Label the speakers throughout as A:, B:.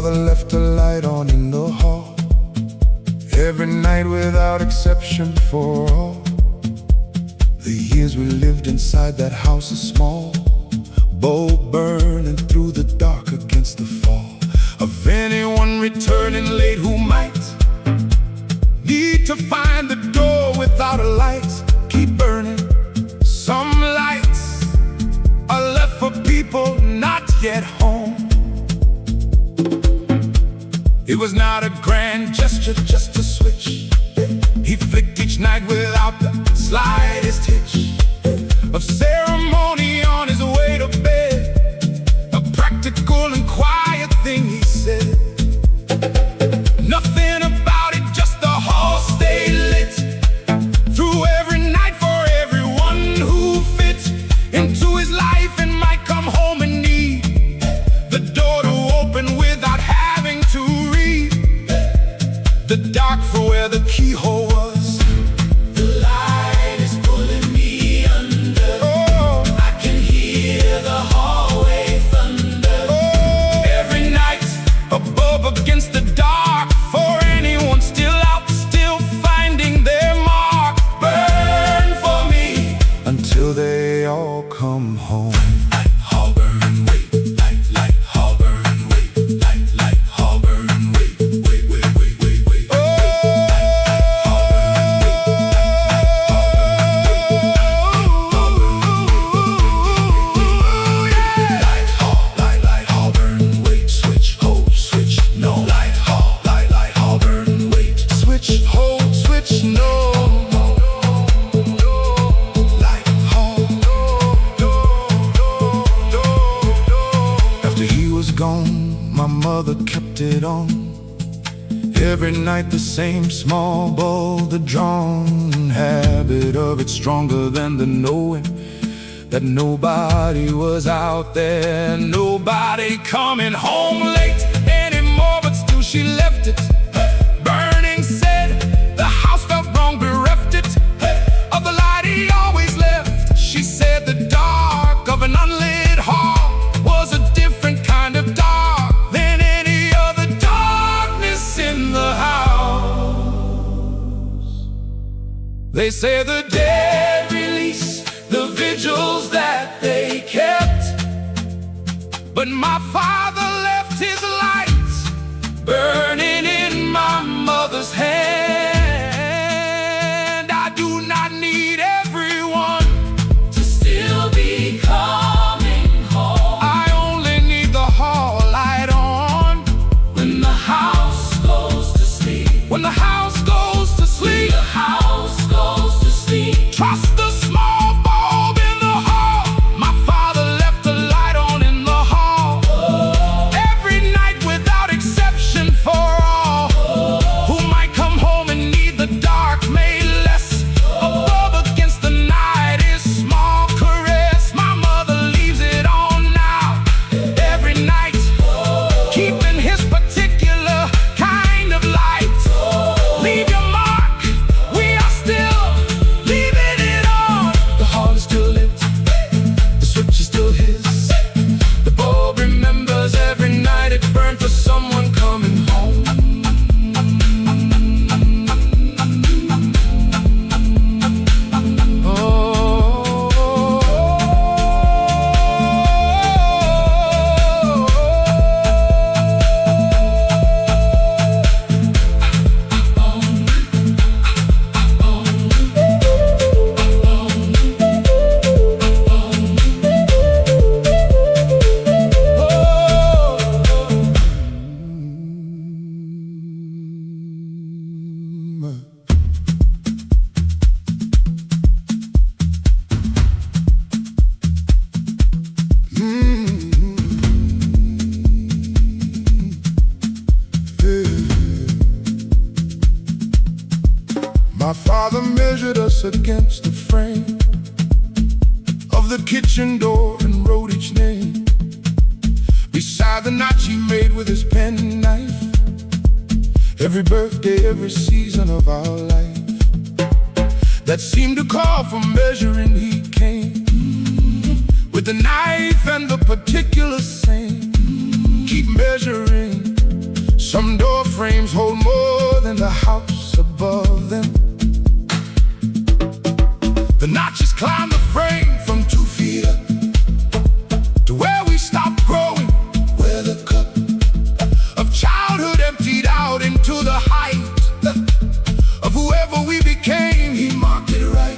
A: father left a light on in the hall, every night without exception for all. The years we lived inside that house is small, bulb burning through the dark against the fall of anyone returning late who might need to find the door without a light. Keep burning. Some lights are left for people not yet home. It was not a grand gesture, just a switch he flicked each night without the slightest hitch of ceremony on his way to bed. A practical and quiet thing he said. Nothing about it, just the hall stay lit through every night for everyone who fits into his life and might come home and need the door to open without having to read the dark for where the keyhole was. The light is pulling me under. Oh, I can hear the hallway thunder. Oh, every night above against the dark for anyone still out, still finding their mark. Burn for me until they all come home. Light, hall burn, wait. Light, light, hall burn, wait. Light, light, hall burn, wait. Wait, wait, wait, wait, wait. Oh, light, hall burn, wait. Switch, hold, switch, no. Light, hall burn, wait. Switch, hold, switch, no. After he was gone, my mother kept it on. Every night the same small bulb, the drawn habit of it stronger than the knowing that nobody was out there, nobody coming home late anymore. But still she left it burning, said the house felt wrong, bereft it of the light he always left. She said the dark of an unlit hall was a different kind of dark than any other darkness in the house. They say the dead release the vigils that they kept, but my father left his lights burning in my mother's hand. I do not need everyone to still be coming home. I only need the hall light on when the house goes to sleep. When the house goes to sleep. The house goes to sleep. Trust the small bulb in the hall. My father left a light on in the hall. Every night without exception for all who might come home and need the dark made less. Above against the night is small caress. My mother leaves it on now every night, keeping his particular kind of light. Leave your mark, we are still leaving it on. The hall is still lit, the switch is still his. The bulb remembers every night it burned for someone coming home. My father measured us against the frame of the kitchen door and wrote each name beside the notch he made with his pen and knife. Every birthday, every season of our life that seemed to call for measuring, he came with the knife and the particular same. Keep measuring Some door frames hold more than the house above them. The notches climb the frame from 2 feet up to where we stopped growing, where the cup of childhood emptied out into the height of whoever we became. He marked it right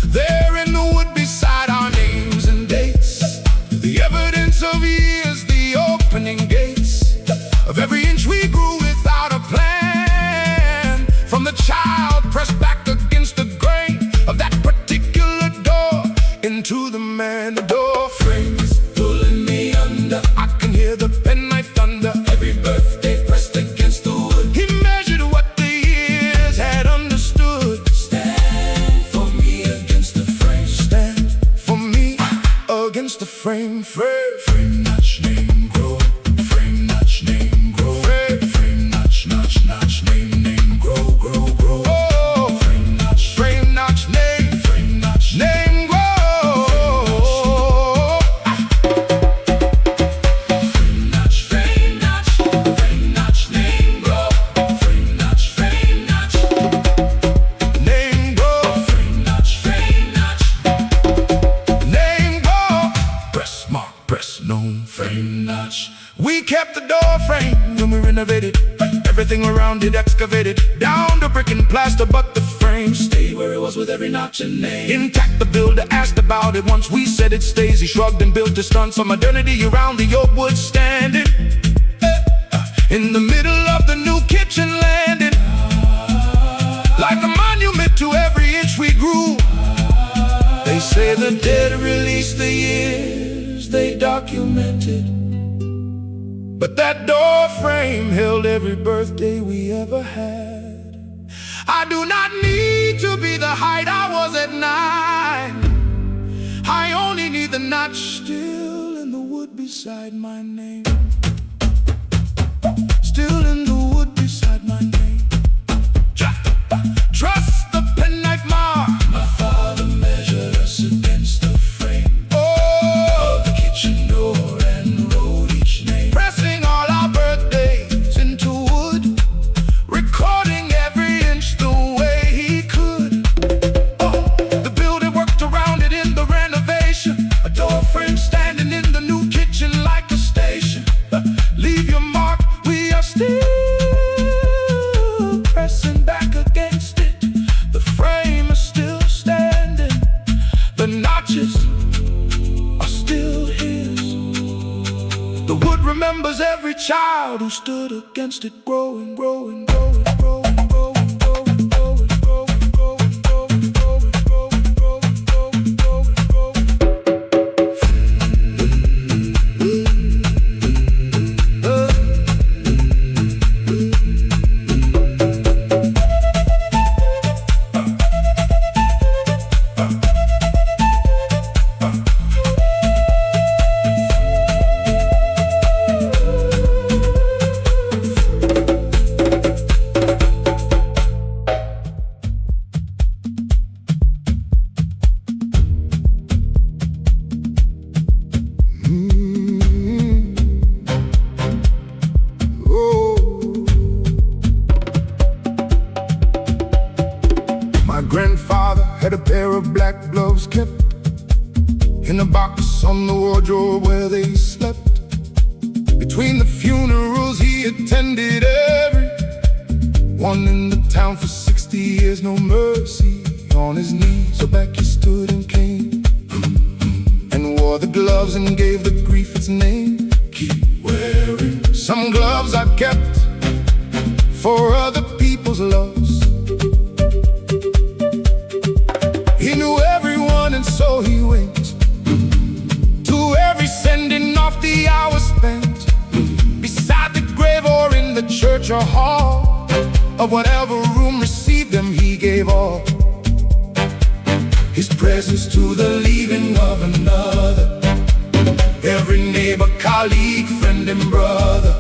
A: there in the wood beside our names and dates, the evidence of years, the opening gates of every inch we grew without a plan. From the child pressed back against the grain of that particular door into the man. The door frame is pulling me under. I can hear the penknife thunder. Every birthday pressed against the wood. He measured what the years had understood. Stand for me against the frame. Stand for me against the frame. Frame notch, name grow. Frame notch, name grow. Frame notch, notch, notch, name grow, grow, grow. Oh, frame notch, name, frame notch, name grow. Frame notch, frame notch, frame notch, name grow. Frame notch, frame notch, name grow. Frame notch, name grow. Press mark, press known, frame notch. We kept the door frame when we renovated. Everything around it excavated down to brick and plaster, but the frame stayed where it was with every notch and name intact. The builder asked about it once we said it stays. He shrugged and built a stunt for modernity around the oak wood standing in the middle of the new kitchen landing, like a monument to every inch we grew. They say the dead released the years they documented, but that door frame held every birthday we ever had. I do not need to be the height I was at 9. I only need the notch still in the wood beside my name. Still in the wood beside my name. Trust the penknife mark. My father measured us against the frame of the kitchen door and wrote each name, pressing all our birthdays into wood, recording every inch the way he could. The builder worked around it in the renovation, a door frame standing in the new kitchen like a station. Leave your mark, we are still pressing back against it. The frame is still standing, the notches are still his. The wood remembers every child who stood against it, growing, growing, growing, growing, growing, growing, growing, growing, growing, growing, growing, growing, growing, growing, growing, grandfather had a pair of black gloves kept in a box on the wardrobe where they slept. Between the funerals he attended every one in the town for 60 years. No mercy on his knees, so back he stood and came and wore the gloves and gave the grief its name. Keep wearing some gloves I kept for other people's loves. He knew everyone and so he went to every sending off the hours spent beside the grave or in the church or hall of whatever room received him. He gave all his presence to the leaving of another. Every neighbor, colleague, friend and brother.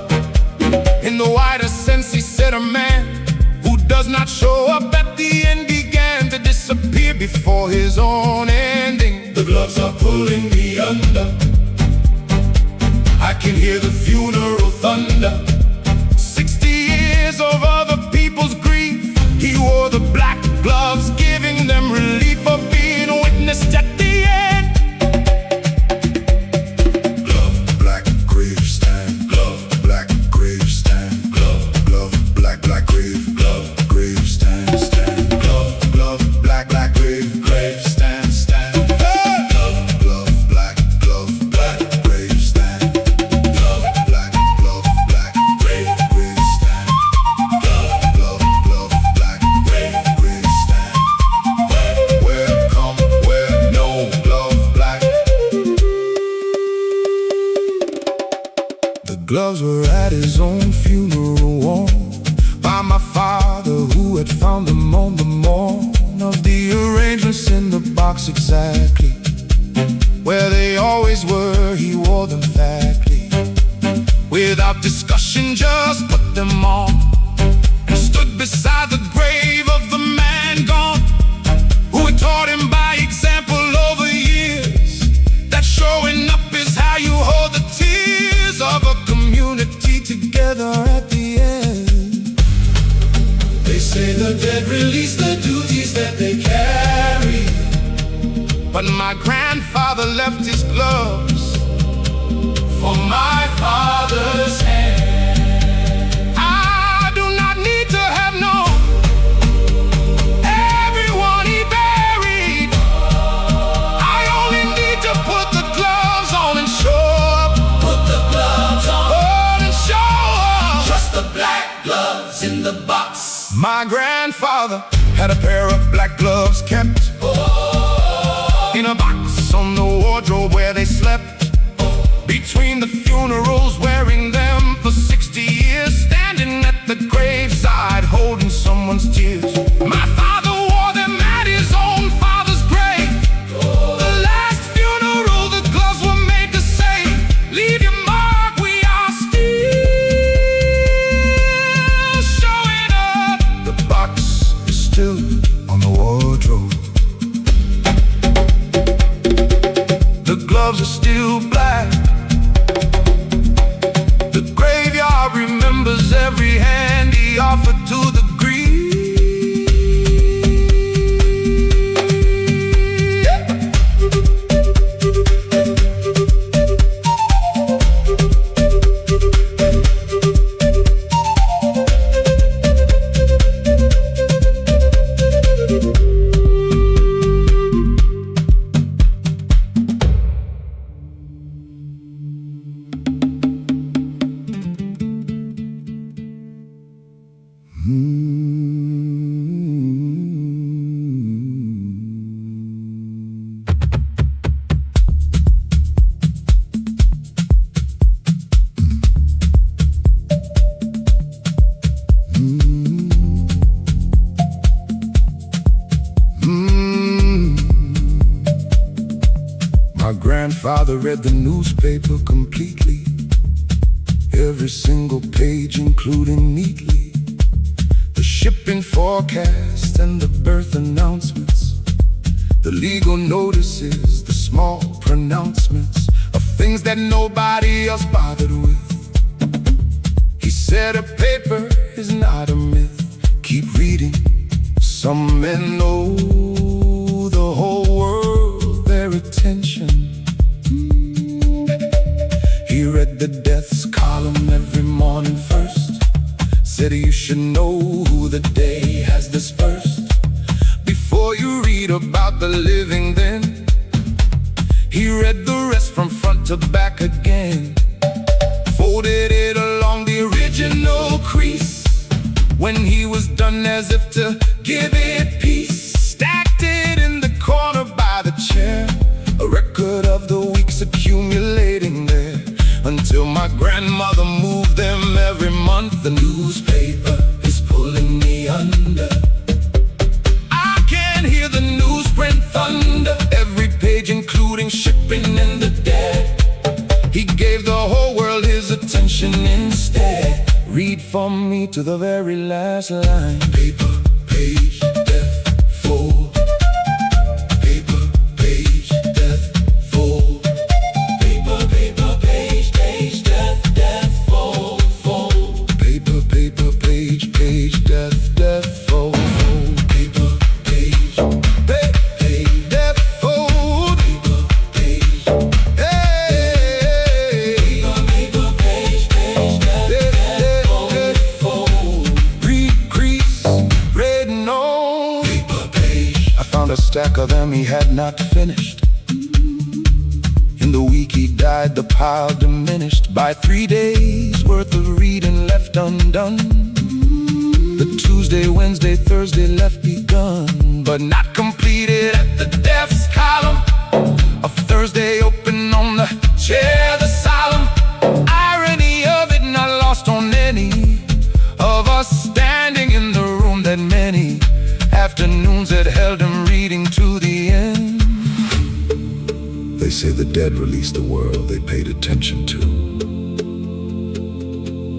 A: In the wider sense he said a man who does not show up at the end began to disappear before his own ending. The gloves are pulling me under. I can hear the funeral thunder. tears of other people's grief. He wore the black gloves, giving them relief of being witnessed at the end. Glove, black grave stand. Glove, black grave stand. Glove, glove, black grave. Glove, grave stand, stand. Glove, glove, black grave, grave stand, stand. Glove, glove, black grave stand. Glove, black grave, grave stand. Glove, glove, black grave stand. Where come, where no glove black. The gloves were at his own funeral, worn by my father, who had found them on the morn of the arrangements in the box exactly where they always were. He wore them factly, without discussion, just put them on, and stood beside the grave of the man gone, who had taught him by example over years that showing up is how you hold the tears of a community together at the end. They say the dead release the duties that they carry, but my grandfather left his gloves for my father's hand. I do not need to have known everyone he buried. I only need to put the gloves on and show up. Put the gloves on and show up. Trust the black gloves in the box. My grandfather had a pair of black gloves kept in a box on the wardrobe where they slept. Between the funerals, wearing them for 60 years, standing at the graveside, holding someone's tears. My father wore them at his own father's grave. The last funeral, the gloves were made to say, leave your mark, we are still showing up. The box is still on the wardrobe. The gloves are still black. The graveyard remembers every hand he offered to the grief. My grandfather read the newspaper completely, every single page including neatly the shipping forecast and the birth announcements, the legal notices, the small pronouncements of things that nobody else bothered with. He said a paper is not a myth. Keep reading. Some men know the whole world their attention. He read the deaths column every morning first. Said you should know who the day has dispersed before you read about the living then. He read the rest from front to back again, folded it along the original crease. When he was done, as if to give it peace, stacked it in the corner by the chair, a record of the weeks accumulating there, until my grandmother moved them every month. The newspaper is pulling me under. I can hear the newsprint thunder, every page including shipping and the dead. He gave the whole world his attention instead. Read from me to the very last line. Paper, page, death, fold. Paper, page, death, fold. Paper, paper, page, death, fold, fold. Paper, paper, page, stack of them he had not finished. In the week he died, the pile diminished by 3 days worth of reading left undone. The Tuesday, Wednesday, Thursday left begun, but not completed at the deaths column of Thursday open on the chair, the solemn irony of it not lost on any of us standing in the room that many afternoons had held him reading to the end. They say the dead release the world they paid attention to,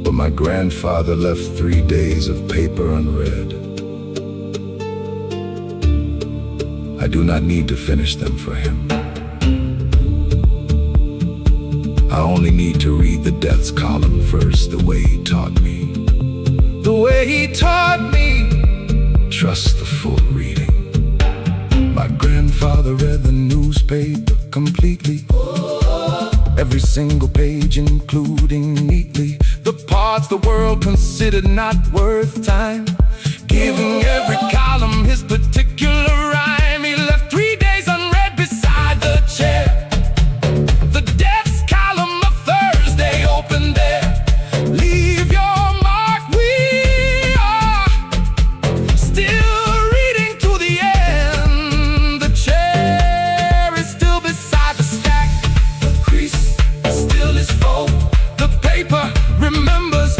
A: but my grandfather left 3 days of paper unread. I do not need to finish them for him. I only need to read the deaths column first, the way he taught me. The way he taught me, trust the full reading. My grandfather read the newspaper completely, every single page including neatly the parts the world considered not worth time, giving every column his particular rhyme. He left 3 days unread beside the chair. The deaths column of Thursday open there. Leave your mark, we are still reading to the end. The chair is still beside the stack. The crease still is full. The paper remembers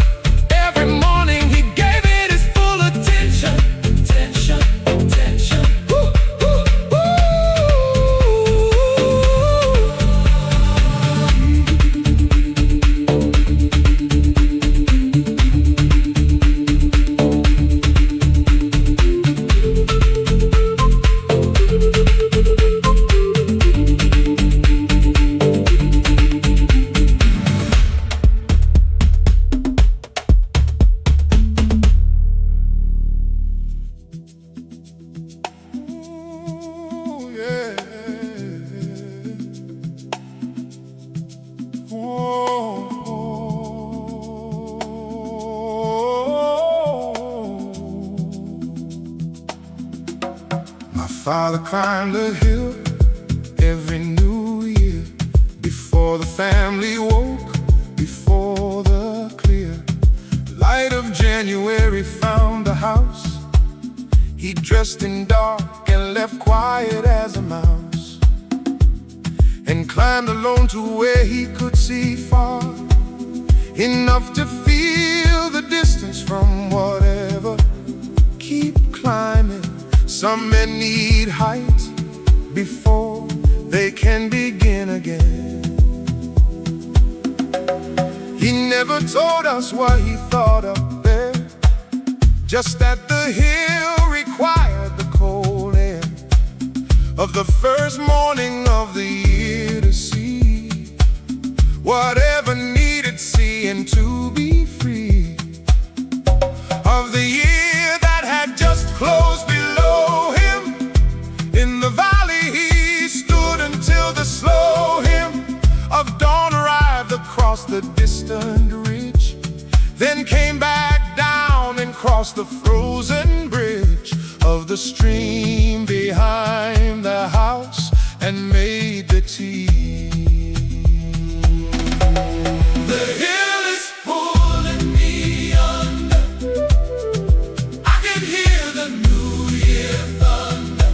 A: every morning he gave it his full attention. Attention, attention. Woo, woo, woo. Ooh, yeah. My father climbed the hill every new year, before the family woke, before the clear light of January found the house. He dressed in dark and left quiet as a mouse, and climbed alone to where he could see far, enough to feel the distance from whatever. Keep climbing. Some men need height before they can begin again. He never told us what he thought up there, just that the hill required the cold air of the first morning of the year to see whatever needed seeing to be free of the year that had just closed below him. In the valley he stood until the slow hymn of dawn arrived across the distant ridge, then came back down and crossed the frozen bridge of the stream behind the house and made the tea. The hill is pulling me under. I can hear the New Year thunder.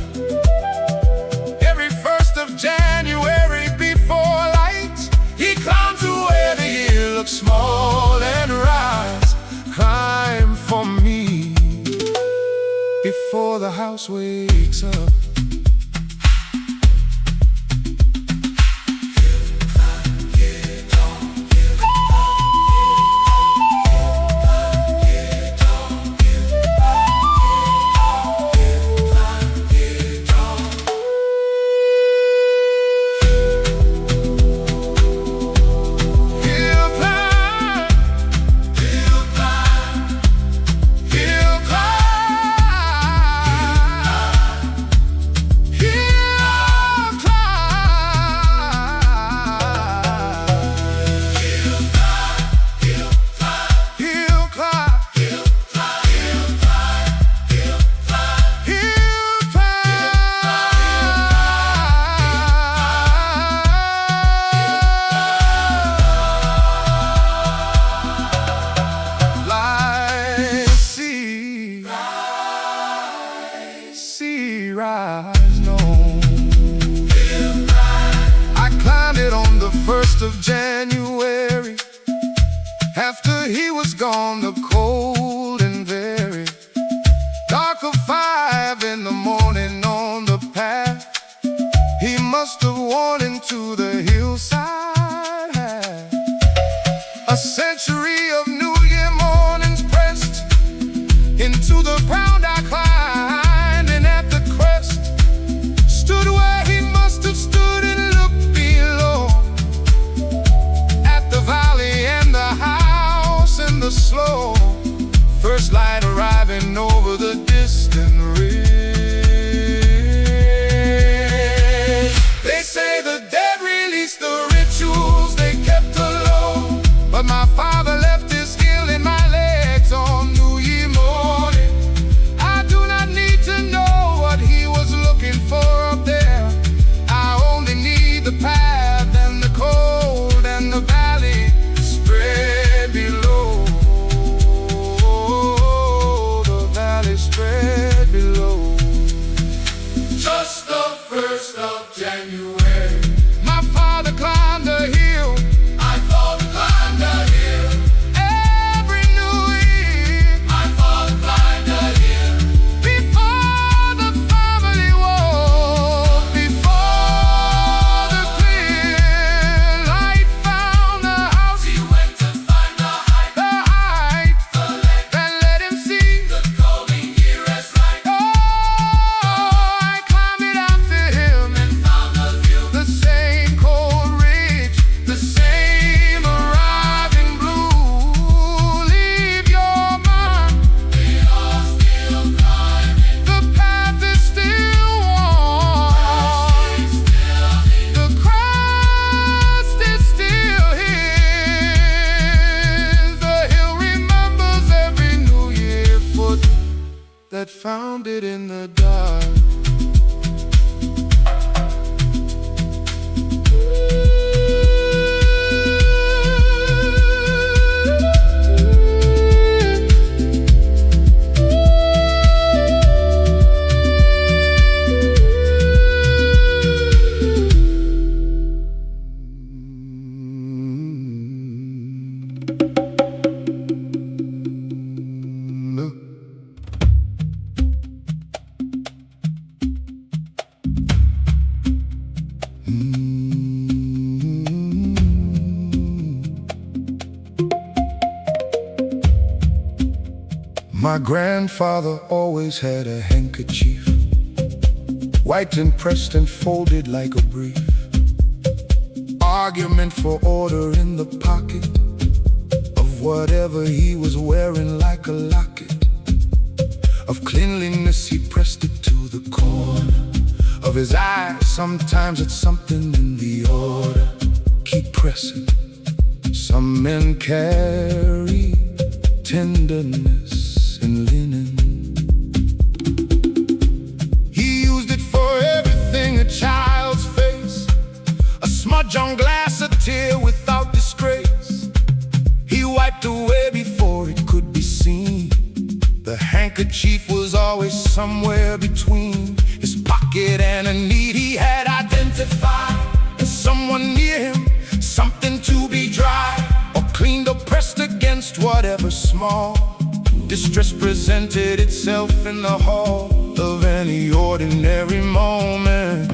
A: Every 1st of January before light, he climbed to where the year looks small and rise. Climb for me before the house wakes up. the 1st of January, after he was gone, the cold and very dark of 5 in the morning on the path he must have worn into the hillside. A century of New Year mornings pressed into the ground I climbed, and at the crest stood where he must have stood and looked below at the valley and the house and the slow first light arriving over the distant ridge. They say the dead release the rituals they kept alone, but my father left his heel in my legs on New Year morning. I do not need to know what he was looking for up there. I only need the path and the cold and the valley spread below. The valley spread below. Just the 1st of January, my father climbed a hill. I thought climbed a hill. Every New Year, my father climbed a hill. Before the family woke, before the clear light found the house, he went to find the height, that let him see the golden year as right. Oh, I climbed it after him and found the view, the same cold ridge, the same arriving blue. Leave your mark, we are still climbing. The path is still warm, the crust is still his. The hill remembers every New Year foot that found it in the dark. My grandfather always had a handkerchief, white and pressed and folded like a brief. Argument for order in the pocket of whatever he was wearing, like a locket of cleanliness. He pressed it to the corner of his eye. Sometimes it's something in the order. Keep pressing. Some men carry tenderness in linen. He used it for everything: a child's face, a smudge on glass, a tear without disgrace. He wiped away before it could be seen. The handkerchief was always somewhere between his pocket and a need. He had identified in someone near him something to be dry or cleaned or pressed against whatever small distress presented itself in the hall of any ordinary moment.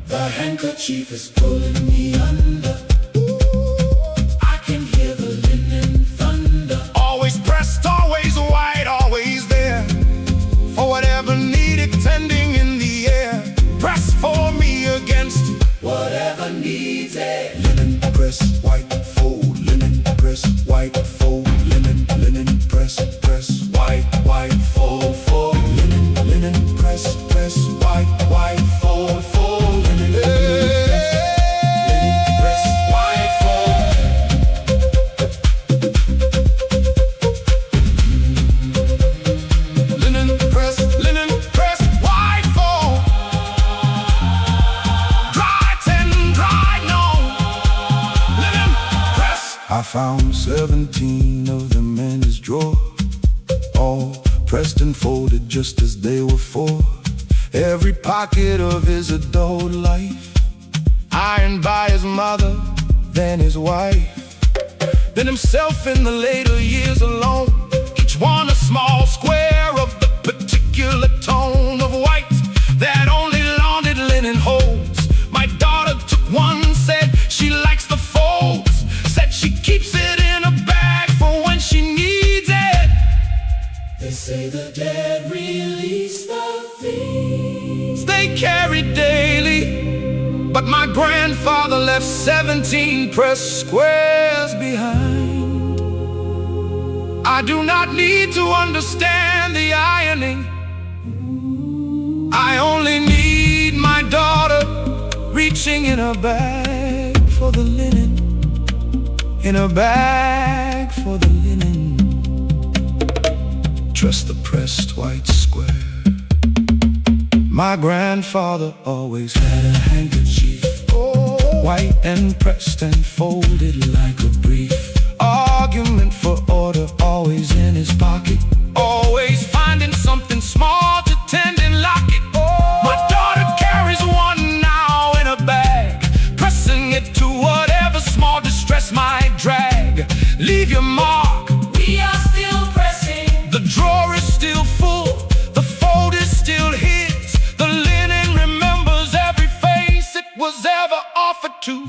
A: The handkerchief is pulling me under. I can hear the linen thunder. Always pressed, always white, always there for whatever needed tending in the air. Press for me against whatever needs it. Linen press, white fold, linen press, white fold, linen press, white fold, linen press, white fold, linen press, white fold. Linen press, white fold. Dry ten, dry no. Linen press. I found 17 of them in his drawer, all pressed and folded just as they were for every pocket of his adult life. Ironed by his mother, then his wife, then himself in the later years alone. Each one a small square of the particular tone of white that only laundered linen holds. My daughter took one, said she likes the folds, said she keeps it in a bag for when she needs it. They say the dead release the things they carry daily, but my grandfather left 17 pressed squares behind. I do not need to understand the ironing. I only need my daughter reaching in a bag for the linen, in a bag for the linen. Trust the pressed white square. My grandfather always had a handkerchief, white and pressed and folded like a brief. Argument for order always in his pocket, always finding something small to tend and lock it. My daughter carries one now in a bag, pressing it to whatever small distress might drag. Leave your mark. We are still pressing. The drawer is still full, the fold is still his. The linen remembers every face it was ever offered to.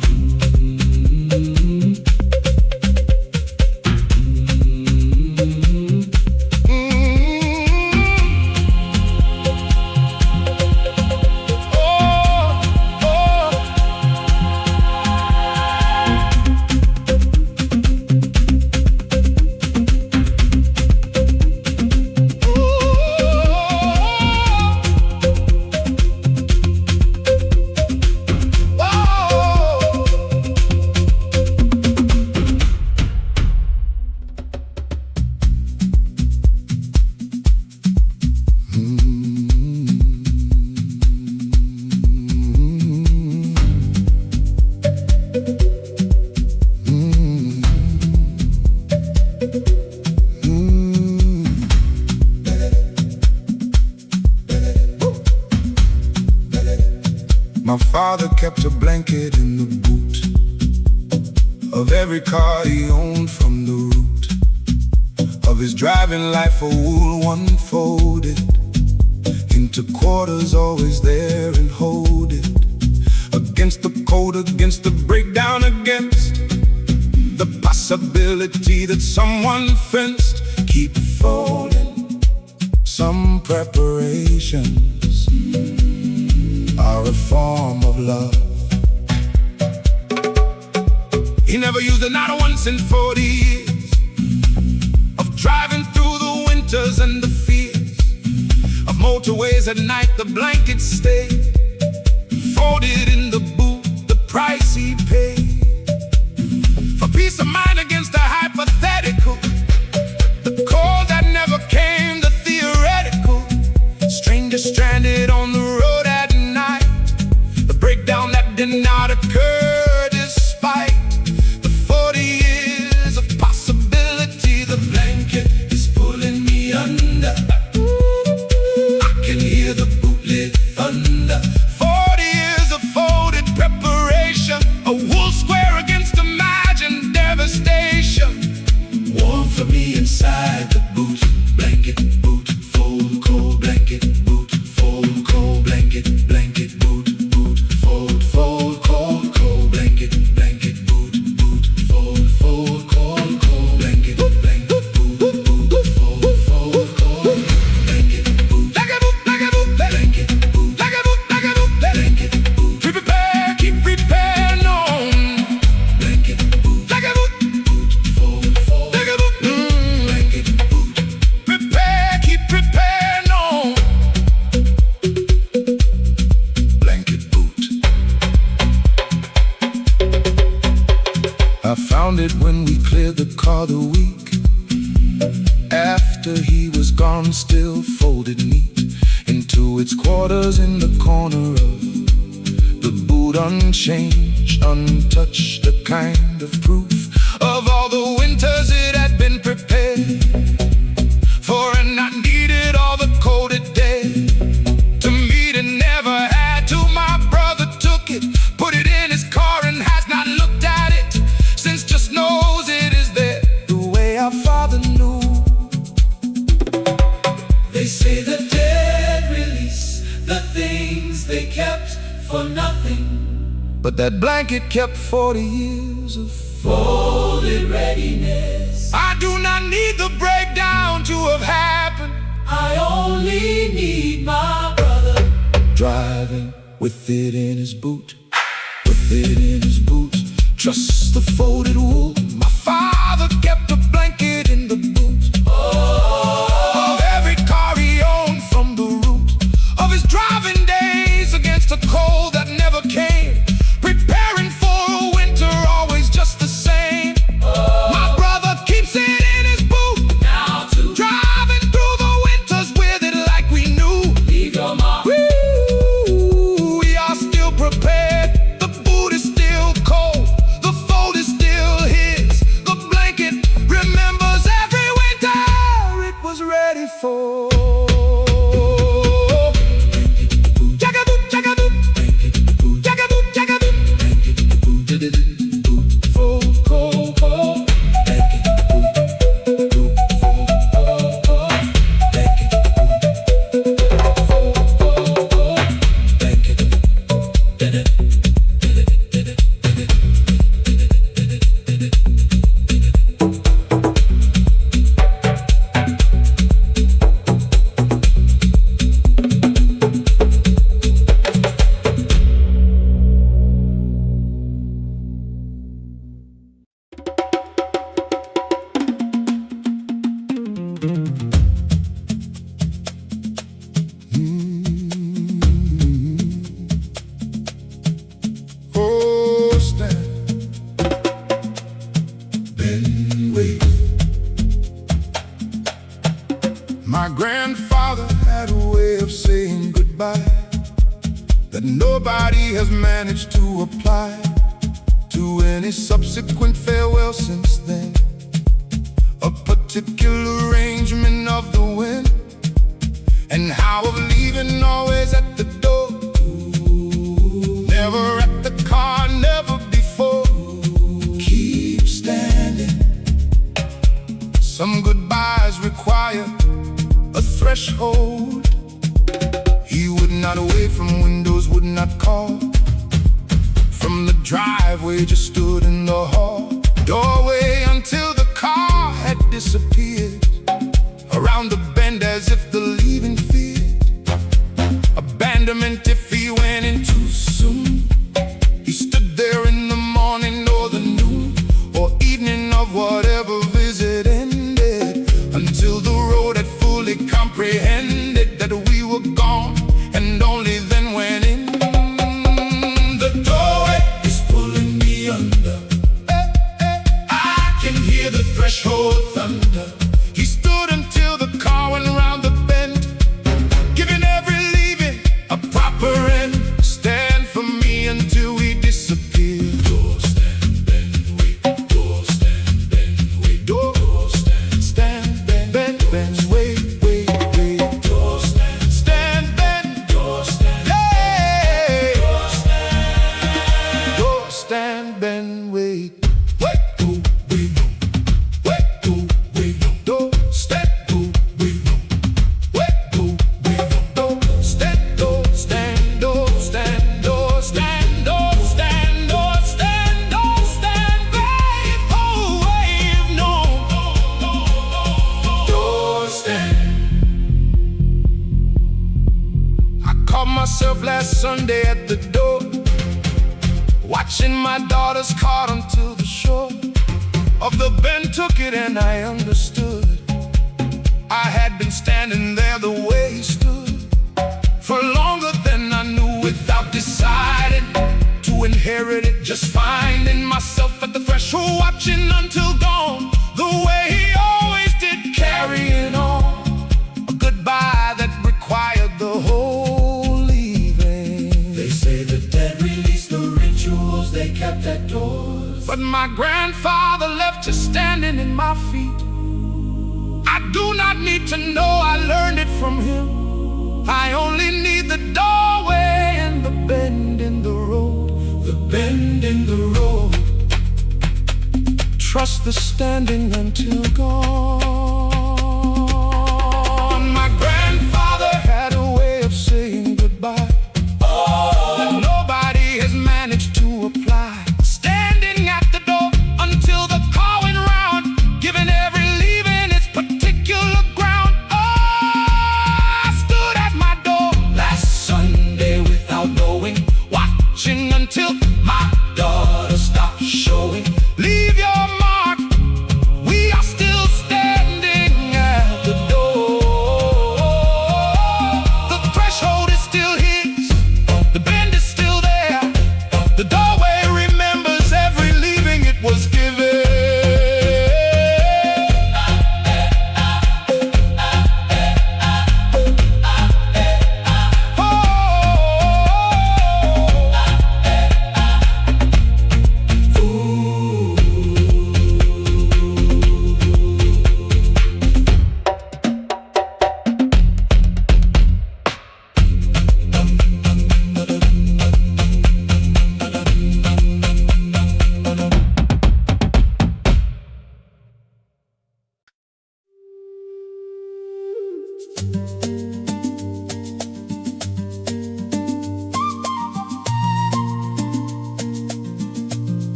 A: My father kept a blanket in the boot of every car he owned, from the root of his driving life. A wool one folded into quarters, always there and hold it against the cold, against the breakdown, against the possibility that someone fenced. Keep folding. Some preparations are a form of love. He never used it, not once in 40 years of driving through the winters and the fears of motorways at night. The blanket stayed folded in the boot, the price he paid for peace of mind against the hypothetical, the cold that never came, the theoretical. Strangers stranded on the road at night, the breakdown that did not occur despite the 40 years of possibility. The blanket is pulling me under, I can hear the bootleg thunder. 40 years of folded preparation, a wool square against imagined devastation. Warm for me inside the boot, blanket, boot, fold, cold, blanket, boot, fold, cold, blanket, blanket, boot, boot, fold, fold, cold, cold, blanket, blanket, boot, boot, fold, fold, cold, cold, blanket, blanket, boot, boot, fold, fold, cold, blanket, boot, like a boot, like a boot, blanket, boot, like a boot, like a boot, blanket, boot. Prepare, keep prepared, no. Blanket, boot, like a boot, boot, fold, fold, like a boot, blanket, boot. Prepare, keep prepared, no. Blanket boot. I found it when we cleared the car the week after he was gone, still folded neat into its quarters in the corner of the boot, unchanged, untouched, a kind of proof of all the winters it had been prepared for, and I needed all the cold it dared to meet and never had to. My brother took it, put it in his car and has not looked at it for nothing, but that blanket kept 40 years of folded readiness. I do not need the breakdown to have happened. I only need my brother driving with it in his boot, with it in his boot. Trust the folded wool. My father kept a blanket in the boot of every car he owned, from the root of his driving days against a cold that never came, preparing for a winter always just the same. My brother keeps it in his boot now too, driving through the winters with it like we knew. Leave your mark. We are still prepared. The boot is still cold. The fold is still his. The blanket remembers every winter it was ready for. My grandfather had a way of saying goodbye that nobody has managed to apply to any subsequent farewell since then. A particular arrangement of the wind and how of leaving always at the door, never at the car, never before. Keep standing. Some goodbyes require a threshold. He would not wait from windows, would not call from the driveway, just stood in the hall doorway until the car had disappeared around the bend, as if the leaving feared abandonment if he went in too soon. He stood there in the morning or the noon or evening of whatever visit ended, until the road had fully comprehended that we were gone, and only then went in. The doorway is pulling me under. I can hear the threshold thunder. He stood until the car went round the bend, giving every leaving a proper end. Stand for me until we disappear. Door, stand, bend, wait. Door, stand, bend, wait. Door, stand, bend, bend, wait. Stand, bend, wait. Wait, oh, wait, no. Wait, oh, wait, no. Door, stand, oh, wait, no. Wait, oh, wait, no. Door, stand, door, stand, door, stand, door, stand, door, stand, door, stand, door, stand, wave, oh, wave, no. Door, stand. I caught myself last Sunday at the door, watching my daughter's cart onto the shore of the bend, took it and I understood. I had been standing there the way he stood for longer than I knew, without deciding to inherit it, just finding myself at the threshold, watching until dawn, the way he always did, carrying on. A goodbye that required the whole leaving. They say the dead release the rituals they kept at doors, but my grandfather left just standing in my feet. I do not need to know, I learned it from him. I only need the doorway and the bend in the road. The bend in the road. Trust the standing until gone. My grandfather had a way of saying goodbye that showing. Leave your mark. We are still standing at the door. The threshold is still his. The bend is still there. The doorway remembers every leaving it was given.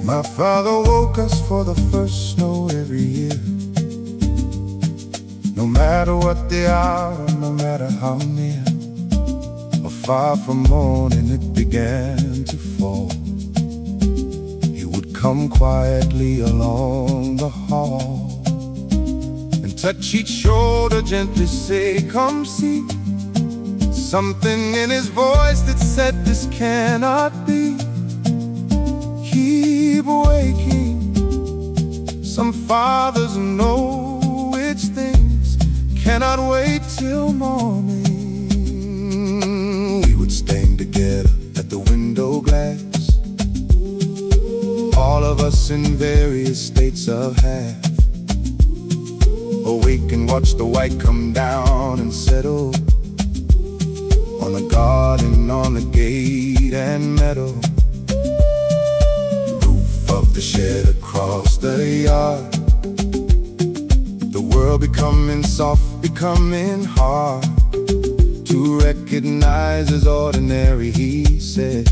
B: My father woke us for the first snow every year. No matter what the hour, no matter how near or far from morning it began to fall, he would come quietly along the hall and touch each shoulder, gently say, "Come see." Something in his voice that said, "This cannot be." Keep waking. Some fathers know which things cannot wait till morning. We would stand together at the window glass, all of us in various states of half, awake and watch the white come down and settle on the garden, on the gate and meadow, of the shed across the yard. The world becoming soft, becoming hard to recognize as ordinary, he said.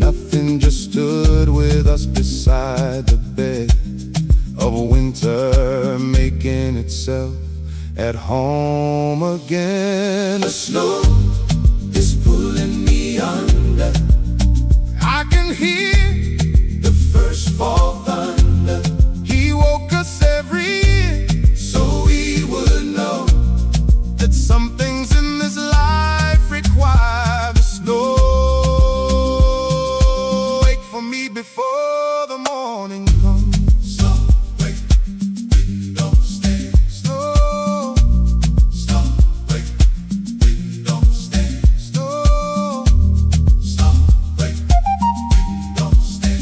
B: Nothing just stood with us beside the bed of winter, making itself at home again. The snow is pulling me under. I can hear first fall thunder. He woke us every year so we would know that some things in this life require the snow. Wake for me before the morning comes. Snow, wake, window, stay. Snow, snow, wake, window, stay. Snow, snow, wake, window, stay.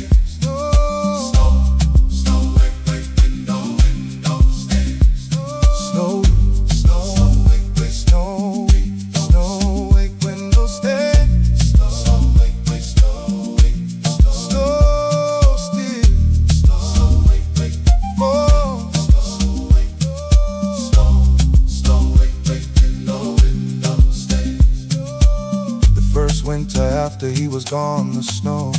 B: Winter after he was gone, the snow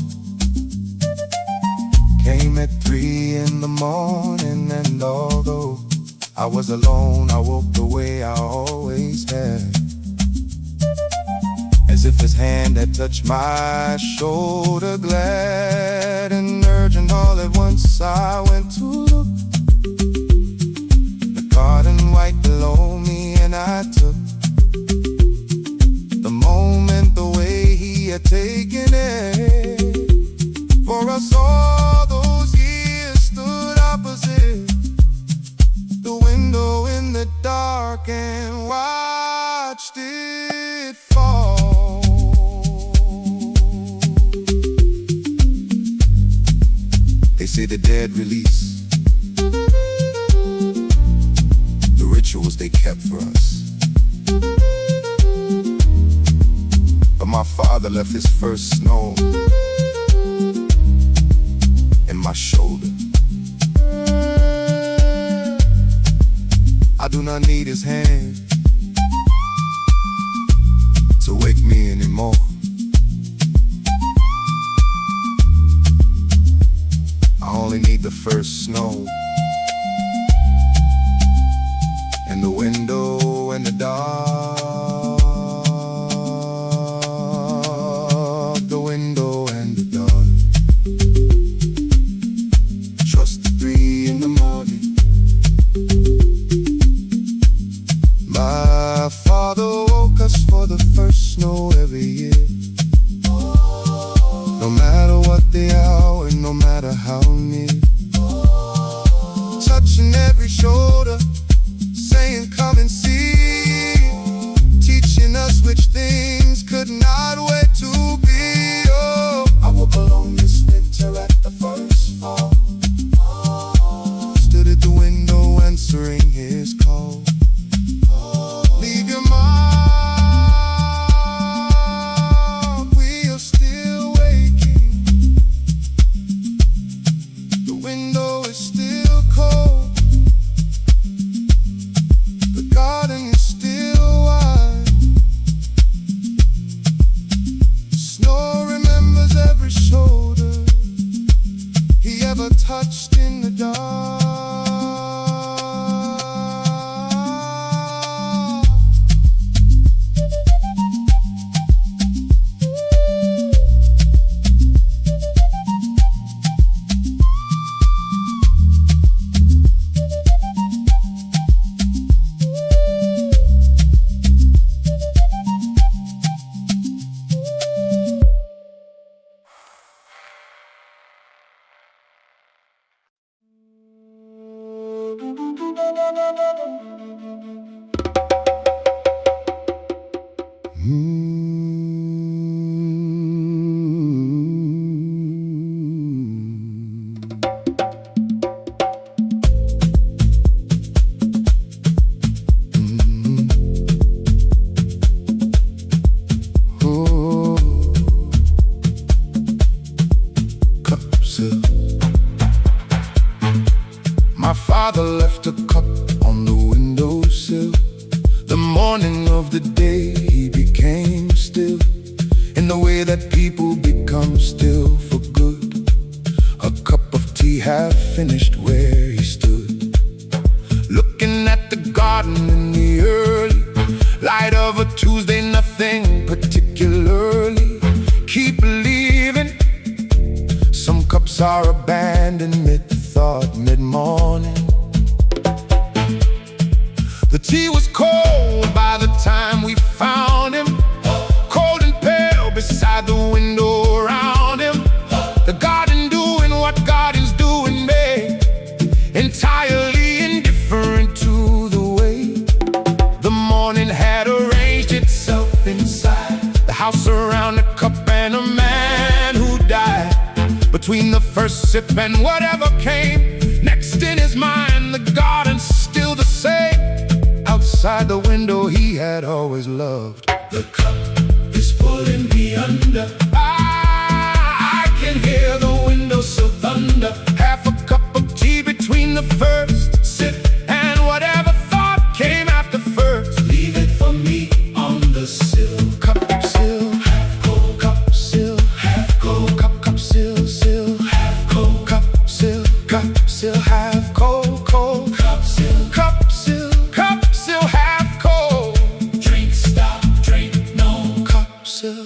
B: came at 3 in the morning, and although I was alone, I woke the way I always had, as if his hand had touched my shoulder, glad and urgent. All at once I went to look, the garden white below me, and I took the moment, the way he had taken it. For us all those years stood opposite the window in the dark and watched it fall. They say the dead release the rituals they kept for us. But my father left his first snow in my shoulder. I do not need his hand to wake me anymore. I only need the first snow My father left a cup on the windowsill. The morning of the day he became still, in the way that people become still for good. A cup of tea half finished where he stood, looking at the garden in the early light of a Tuesday, nothing particularly. Keep believing. Some cups are abandoned mid-thought, mid-morning. The tea was cold by the time we found him, cold and pale beside the window around him. The garden doing what gardens do in May, entirely indifferent to the way the morning had arranged itself inside the house around a cup and a man who died between the first sip and whatever came next in his mind. The garden's still the same. Outside the window he had always loved.
A: The cup is pulling me under.
B: I can hear the windowsill thunder.
A: Half a cup of tea between the first sip
B: And whatever thought came after first,
A: leave it for me on the sill.
B: cup sill,
A: Half cold,
B: cup sill,
A: half cold,
B: cup sill, sill,
A: half cold,
B: cup sill, half cold, cold,
A: cup sill.
B: cup sill, half cold,
A: Drink, stop, drink, no.
B: cup sill.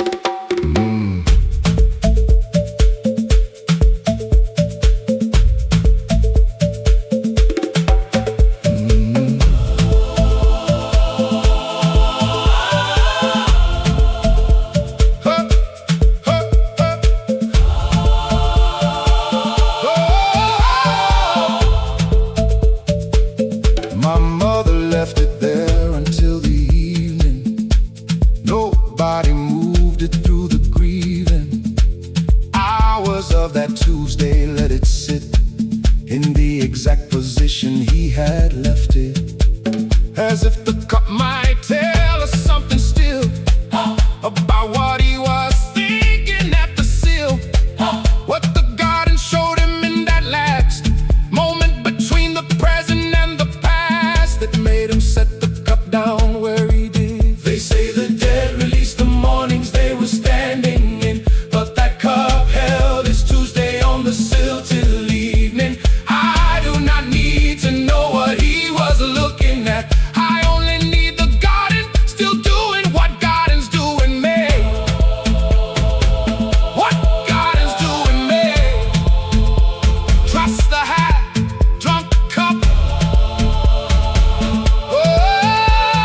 B: My mother left it there until the evening. Nobody moved it through the grieving hours of that Tuesday. Let it sit in the exact position he had left it, as if the cup might tell us something still about what he was thinking at the sill. What the garden showed him in that last moment between the present and the past, that made him set the cup down where he did.
A: They say the dead release the mornings they were standing in, but that cup held its Tuesday on the sill till evening.
B: I do not need to know what he was looking at. I only need the garden still doing what gardens do in May. What gardens do in May. Trust the hat, drunk cup.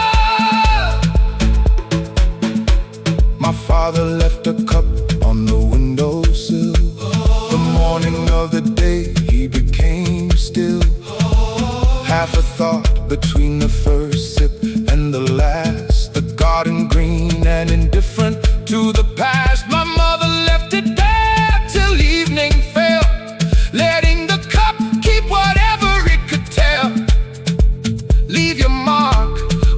B: Oh. My father left a cup on the windowsill. The morning of the day he became still. Half a thought between the first sip and the last. The garden green and indifferent to the past. My mother left it there till evening fell, letting the cup keep whatever it could tell. Leave your mark.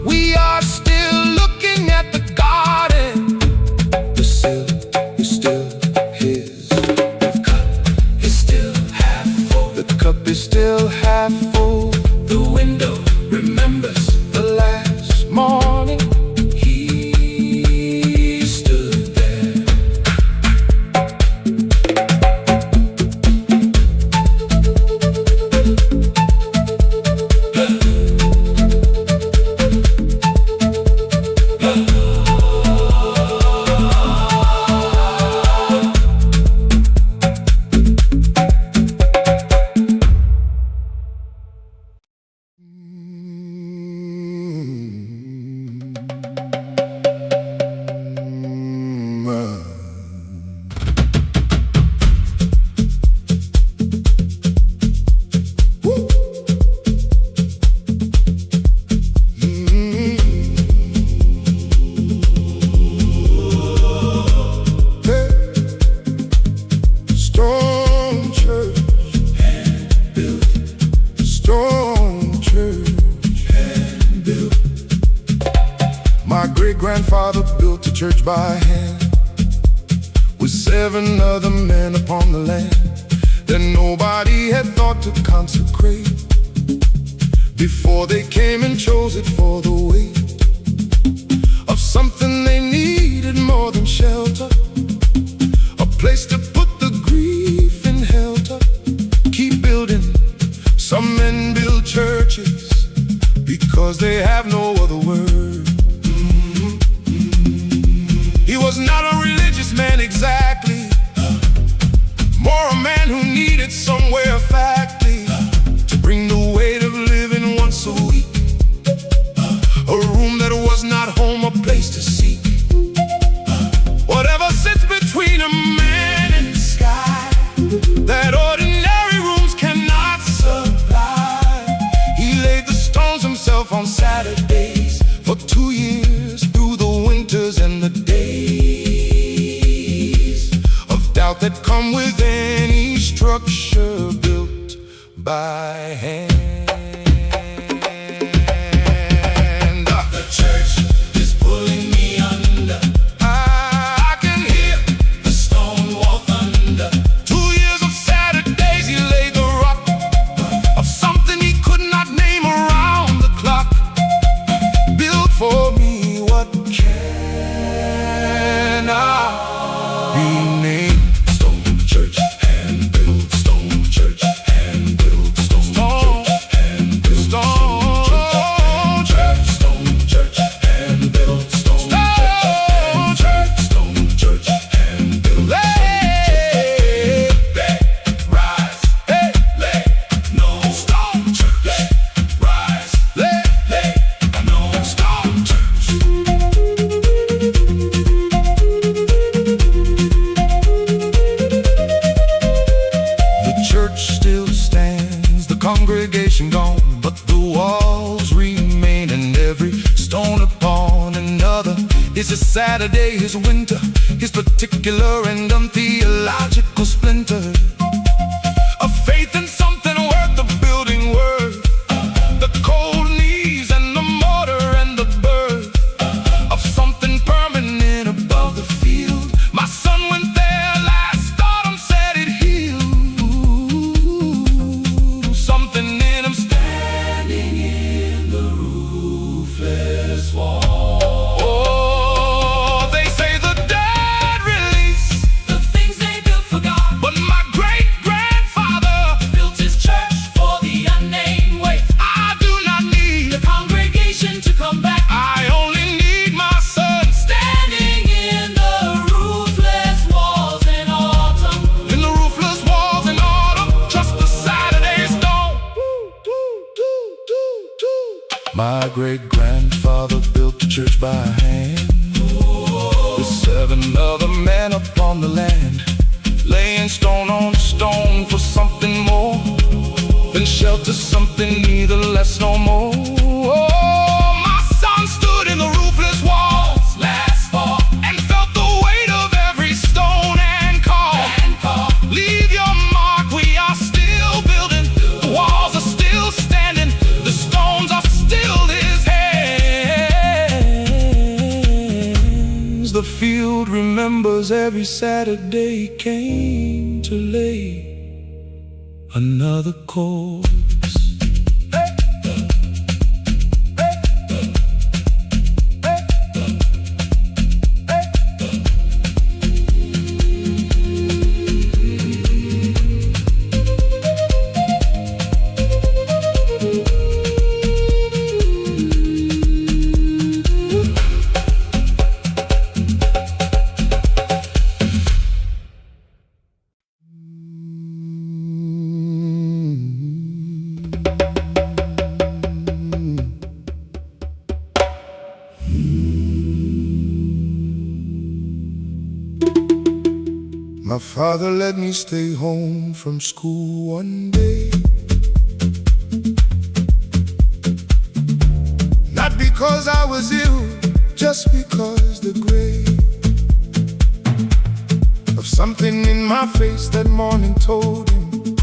B: We are still looking at the garden. The sill is still his.
A: The cup is still half full.
B: The cup is still half full.
A: The window remembers the
B: great-grandfather built a church by hand, with 7 other men upon the land that nobody had thought to consecrate, before they came and chose it for the weight of something they needed more than shelter, a place to put the grief in helter. Keep building. Some men build churches because they have no other word. He was not a religious man exactly, more a man who needed somewhere factly to bring the weight of living once a week, a room that was not home, a place to seek whatever sits between a man and the sky that ordinary rooms cannot supply. He laid the stones himself on Saturdays for 2 years, through the winters and the days of doubt that come with any structure built by hand. The church is pulling me under. I can hear the stone wall thunder. 2 years of Saturdays he laid the rock of something he could not name around the clock. Build for me, what can I be named? Stone church, hand built, stone church, hand built, stone church, hand built, stone church, stone church, hand built, stone church, stone church, hand built. Lay, rise, lay, no stone church. Rise, lay, no stone church. The church still stands, the congregation gone, but the walls remain, and every stone upon another is a Saturday, his winter, his particular and untheological splinter of faith in something worth the building worth, the cold knees and the mortar and the birth of something permanent above the field. My son went there last autumn, said it healed something in him standing in the roofless wall. Oh, they say the dead release the things they built for God, but my great-grandfather built his church for the unnamed way. I do not need the congregation to come back. I only need my son standing in the roofless walls in autumn. In the roofless walls in autumn, just the Saturday stone. My great-grandfather built the church by hand, with 7 other men upon the land, laying stone on stone for something more than shelter, something neither less nor more. Oh, my son stood in the roofless walls last fall and felt the weight of every stone and call. Leave your mark, we are still building. The walls are still standing, the stones are still his hands. The field remembers every Saturday he came to lay another course. My father let me stay home from school one day, not because I was ill, just because the gray of something in my face that morning told him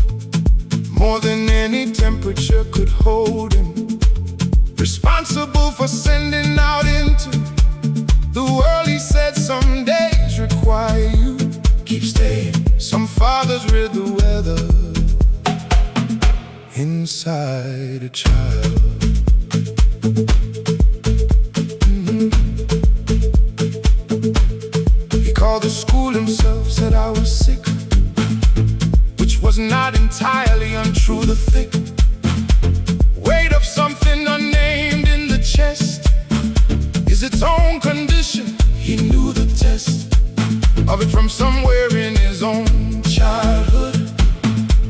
B: more than any temperature could hold him responsible for sending out into inside a child. He called the school himself, said I was sick, which was not entirely untrue. The thick weight of something unnamed in the chest is its own condition. He knew the test of it from somewhere in his own childhood.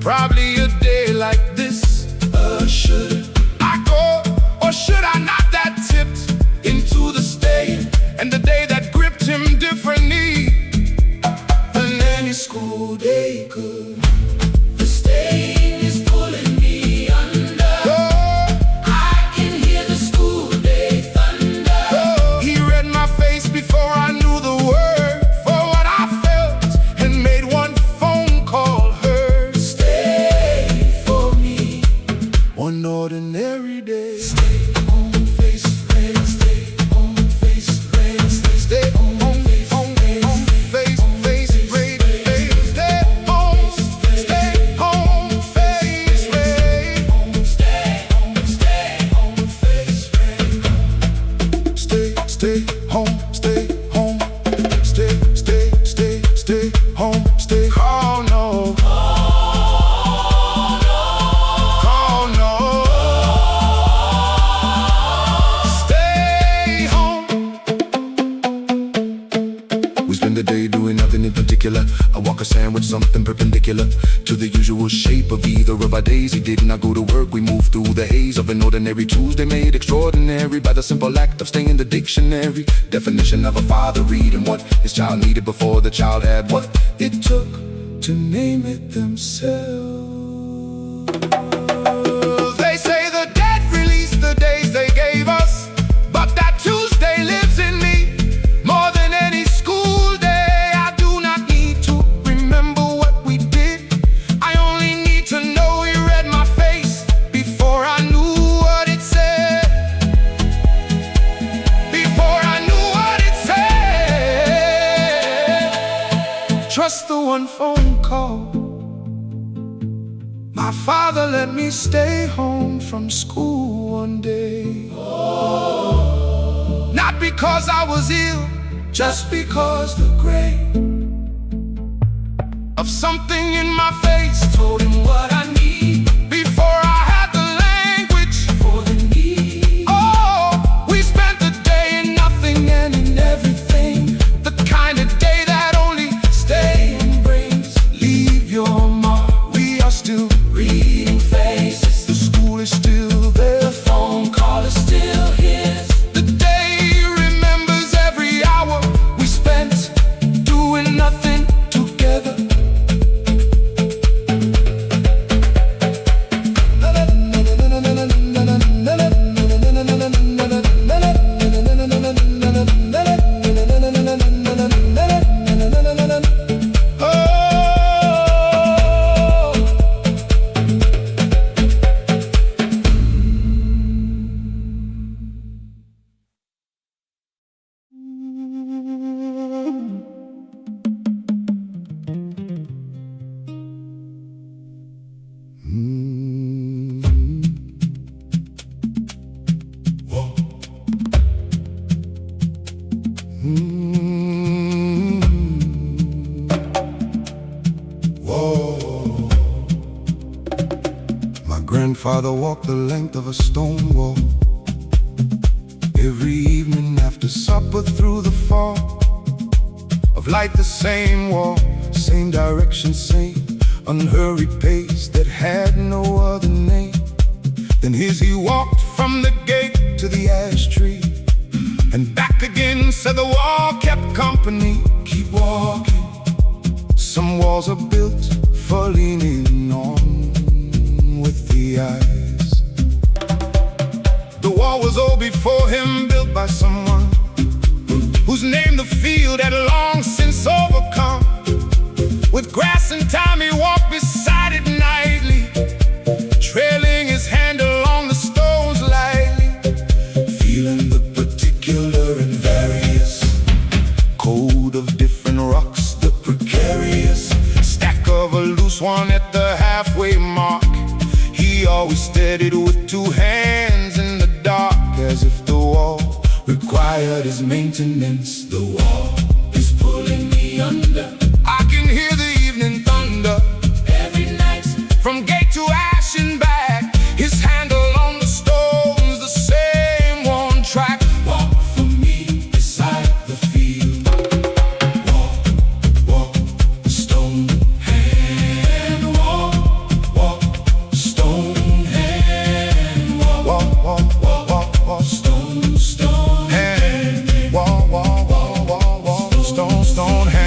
B: Probably a day like this, should I go or should I not? That tipped into the state, and the day that gripped him differently than any school day could.
A: The stain is pulling me under. I can hear the school day thunder.
B: He read my face before I knew the word for what I felt, and made one phone call heard.
A: Stay for me,
B: one ordinary day.
A: stay home, face ready. Stay home, face ready.
B: Stay home, face ready. Stay home, face ready.
A: Stay home, face ready.
B: Stay home, stay home, stay. Call no, call no. Stay home. We spend the day doing nothing in particular. I walk a sandwich, something perpendicular to the usual shape of either of our days. He did not go to work, we moved through the haze of an ordinary Tuesday, made extraordinary by the simple act of staying in the dictionary. Definition of a father, reading what his child needed before the child had what it took to name it themselves. They say the dead release the days they gave us, but that Tuesday lives in me more than any school day. I do not need to remember what we did. I only need to know he read my face before I knew what it said. Before I knew what it said. Trust the one phone call. My father let me stay home from school one day. Not because I was ill, just because the gray of something in my face told him what I need before I had the language for the need. Oh, we spent the day in nothing and in everything, the kind of day that only staying brings. Leave your mark. We are still
A: Reading faces,
B: the school is still there.
A: the phone call is still his.
B: The day remembers every hour we spent doing nothing together. My grandfather walked the length of a stone wall every evening after supper through the fog of light. The same wall, same direction, same unhurried pace that had no other name than his. He walked from the gate to the ash tree and back again, said the wall kept company. Keep walking. Some walls are built for leaning on with the eyes. The wall was old before him, built by someone whose name the field had long since overcome. With grass and time he walked beside it nightly, trailing his hand along the stones lightly, feeling the particular and various code of different rocks, the precarious stack of a loose one at the halfway mark. He always as if the wall required his maintenance. The wall is pulling me under. I can hear the evening thunder every night, from gate to ash and back. His handle on the stones, the same one track. Walk for me beside the field. Walk, walk, stone hand. Walk, walk, stone hand. Walk, walk, walk, walk, walk, walk, stone, stone hand. Walk, walk, walk, walk, walk, stone, stone hand.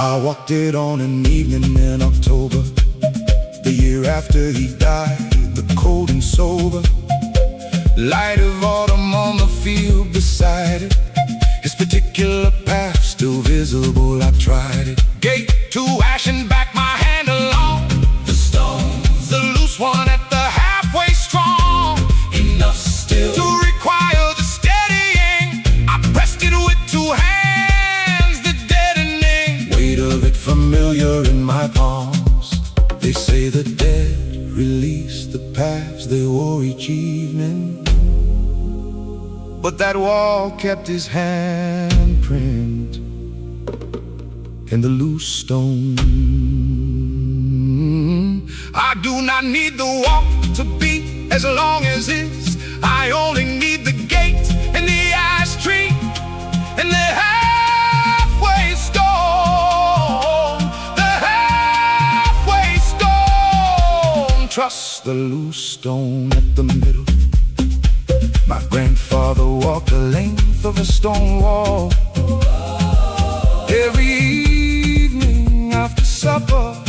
B: I walked it on an evening in October, the year after he died, the cold and sober light of autumn on the field beside it. His particular path still visible, I tried it. Gate to ash and back, my hand along the stones, the loose one at the halfway strong, enough still to require the steadying. I pressed it with two hands, the deadening weight of it familiar in my palms. They say the dead release the paths they wore each evening, but that wall kept his handprint in the loose stone. I do not need the walk to be as long as is. I only need the gate and the ash tree and the halfway stone. The halfway stone. Trust the loose stone at the middle. My grandfather walked the length of a stone wall every evening after supper.